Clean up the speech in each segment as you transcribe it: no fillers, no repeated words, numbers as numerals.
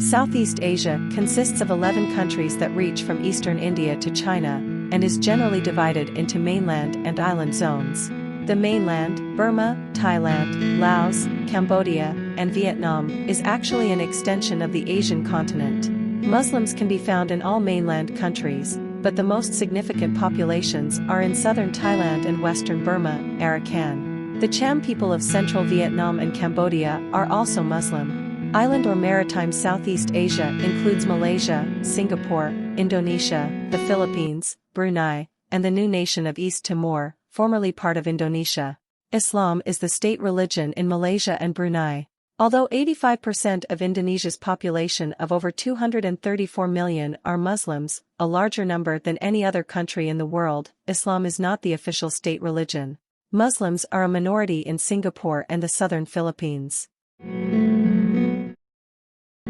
Southeast Asia consists of 11 countries that reach from eastern India to China, and is generally divided into mainland and island zones. The mainland, Burma, Thailand, Laos, Cambodia, and Vietnam, is actually an extension of the Asian continent. Muslims can be found in all mainland countries, but the most significant populations are in southern Thailand and western Burma, Arakan. The Cham people of central Vietnam and Cambodia are also Muslim. Island or maritime Southeast Asia includes Malaysia, Singapore, Indonesia, the Philippines, Brunei, and the new nation of East Timor, formerly part of Indonesia. Islam is the state religion in Malaysia and Brunei. Although 85% of Indonesia's population of over 234 million are Muslims, a larger number than any other country in the world, Islam is not the official state religion. Muslims are a minority in Singapore and the southern Philippines.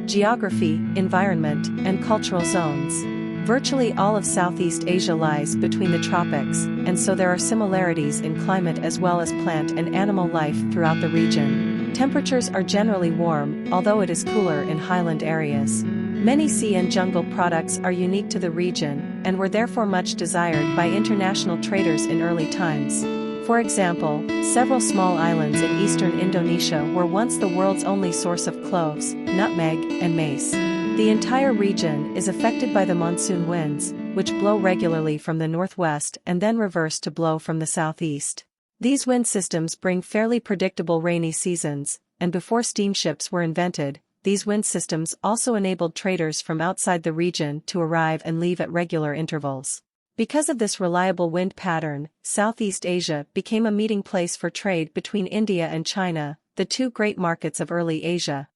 Geography, environment, and cultural zones. Virtually all of Southeast Asia lies between the tropics, and so there are similarities in climate as well as plant and animal life throughout the region. Temperatures are generally warm, although it is cooler in highland areas. Many sea and jungle products are unique to the region, and were therefore much desired by international traders in early times. For example, several small islands in eastern Indonesia were once the world's only source of cloves, nutmeg, and mace. The entire region is affected by the monsoon winds, which blow regularly from the northwest and then reverse to blow from the southeast. These wind systems bring fairly predictable rainy seasons, and before steamships were invented, these wind systems also enabled traders from outside the region to arrive and leave at regular intervals. Because of this reliable wind pattern, Southeast Asia became a meeting place for trade between India and China, the two great markets of early Asia.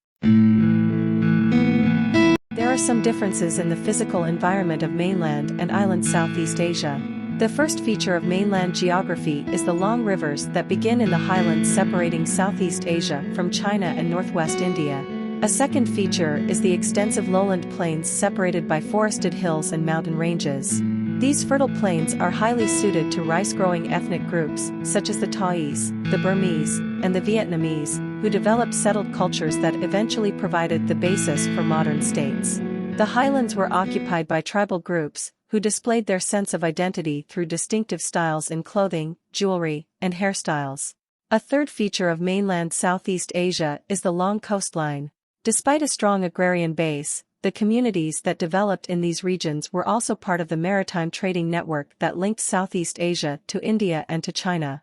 There are some differences in the physical environment of mainland and island Southeast Asia. The first feature of mainland geography is the long rivers that begin in the highlands separating Southeast Asia from China and northwest India. A second feature is the extensive lowland plains separated by forested hills and mountain ranges. These fertile plains are highly suited to rice-growing ethnic groups, such as the Thais, the Burmese, and the Vietnamese, who developed settled cultures that eventually provided the basis for modern states. The highlands were occupied by tribal groups, who displayed their sense of identity through distinctive styles in clothing, jewelry, and hairstyles. A third feature of mainland Southeast Asia is the long coastline. Despite a strong agrarian base, the communities that developed in these regions were also part of the maritime trading network that linked Southeast Asia to India and to China.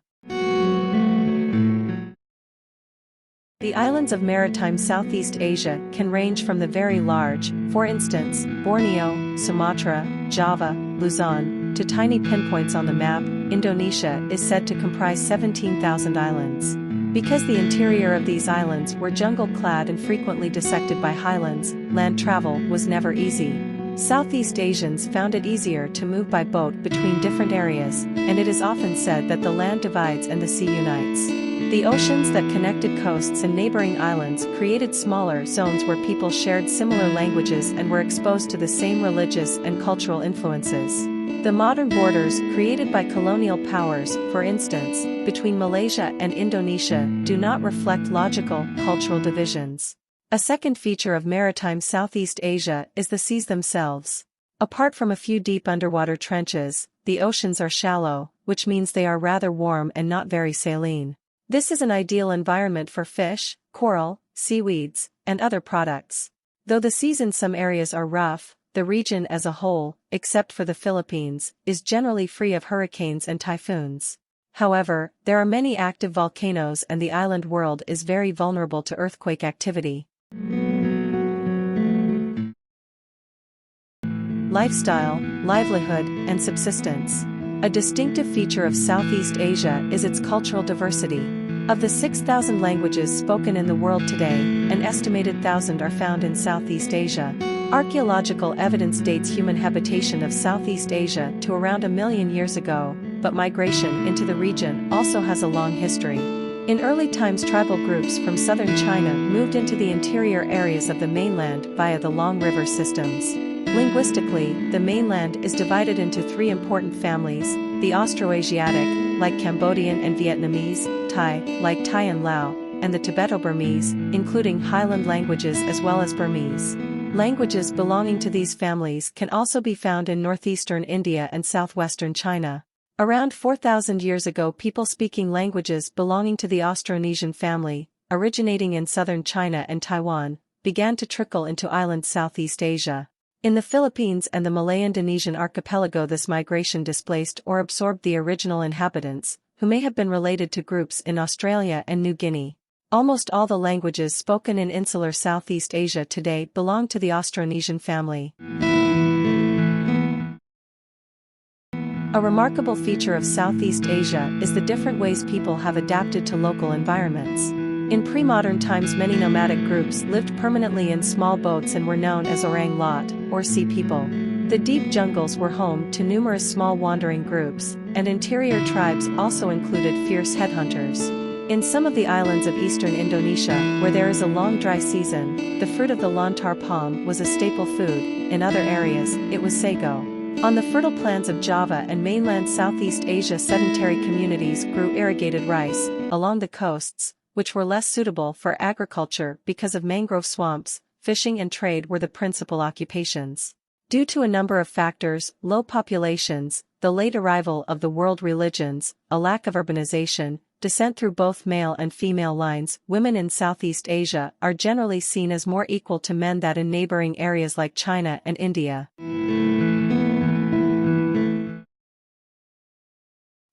The islands of maritime Southeast Asia can range from the very large, for instance, Borneo, Sumatra, Java, Luzon, to tiny pinpoints on the map. Indonesia is said to comprise 17,000 islands. Because the interior of these islands were jungle-clad and frequently dissected by highlands, land travel was never easy. Southeast Asians found it easier to move by boat between different areas, and it is often said that the land divides and the sea unites. The oceans that connected coasts and neighboring islands created smaller zones where people shared similar languages and were exposed to the same religious and cultural influences. The modern borders created by colonial powers, for instance, between Malaysia and Indonesia, do not reflect logical, cultural divisions. A second feature of maritime Southeast Asia is the seas themselves. Apart from a few deep underwater trenches, the oceans are shallow, which means they are rather warm and not very saline. This is an ideal environment for fish, coral, seaweeds, and other products. Though the seas in some areas are rough, the region as a whole, except for the Philippines, is generally free of hurricanes and typhoons. However, there are many active volcanoes and the island world is very vulnerable to earthquake activity. Lifestyle, livelihood, and subsistence. A distinctive feature of Southeast Asia is its cultural diversity. Of the 6,000 languages spoken in the world today, an estimated 1,000 are found in Southeast Asia. Archaeological evidence dates human habitation of Southeast Asia to around 1 million years ago, but migration into the region also has a long history. In early times, tribal groups from southern China moved into the interior areas of the mainland via the long river systems. Linguistically, the mainland is divided into three important families: the Austroasiatic, like Cambodian and Vietnamese; Thai, like Thai and Lao; and the Tibeto-Burmese, including highland languages as well as Burmese. Languages belonging to these families can also be found in northeastern India and southwestern China. Around 4,000 years ago, people speaking languages belonging to the Austronesian family, originating in southern China and Taiwan, began to trickle into island Southeast Asia. In the Philippines and the Malay-Indonesian archipelago, this migration displaced or absorbed the original inhabitants, who may have been related to groups in Australia and New Guinea. Almost all the languages spoken in insular Southeast Asia today belong to the Austronesian family. A remarkable feature of Southeast Asia is the different ways people have adapted to local environments. In pre-modern times, many nomadic groups lived permanently in small boats and were known as orang lot, or sea people. The deep jungles were home to numerous small wandering groups, and interior tribes also included fierce headhunters. In some of the islands of eastern Indonesia, where there is a long dry season, the fruit of the lontar palm was a staple food. In other areas, it was sago. On the fertile plains of Java and mainland Southeast Asia, sedentary communities grew irrigated rice. Along the coasts, which were less suitable for agriculture because of mangrove swamps, fishing and trade were the principal occupations. Due to a number of factors, low populations, the late arrival of the world religions, a lack of urbanization, descent through both male and female lines, women in Southeast Asia are generally seen as more equal to men than in neighboring areas like China and India.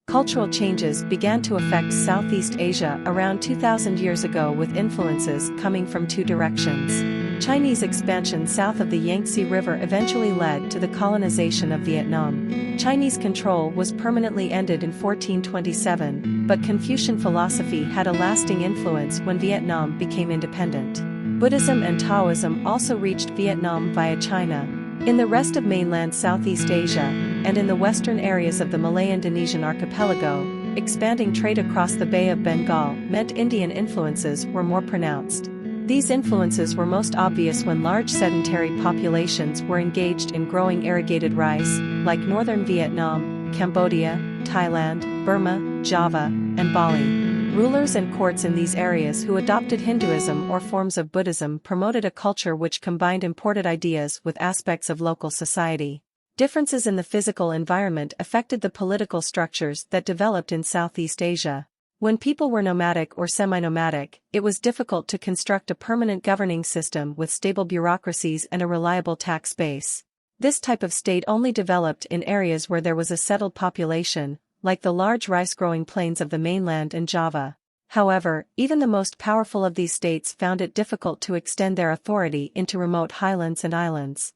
Cultural changes began to affect Southeast Asia around 2,000 years ago, with influences coming from two directions. Chinese expansion south of the Yangtze River eventually led to the colonization of Vietnam. Chinese control was permanently ended in 1427, but Confucian philosophy had a lasting influence when Vietnam became independent. Buddhism and Taoism also reached Vietnam via China. In the rest of mainland Southeast Asia, and in the western areas of the Malay-Indonesian archipelago, expanding trade across the Bay of Bengal meant Indian influences were more pronounced. These influences were most obvious when large sedentary populations were engaged in growing irrigated rice, like northern Vietnam, Cambodia, Thailand, Burma, Java, and Bali. Rulers and courts in these areas who adopted Hinduism or forms of Buddhism promoted a culture which combined imported ideas with aspects of local society. Differences in the physical environment affected the political structures that developed in Southeast Asia. When people were nomadic or semi-nomadic, it was difficult to construct a permanent governing system with stable bureaucracies and a reliable tax base. This type of state only developed in areas where there was a settled population, like the large rice-growing plains of the mainland and Java. However, even the most powerful of these states found it difficult to extend their authority into remote highlands and islands.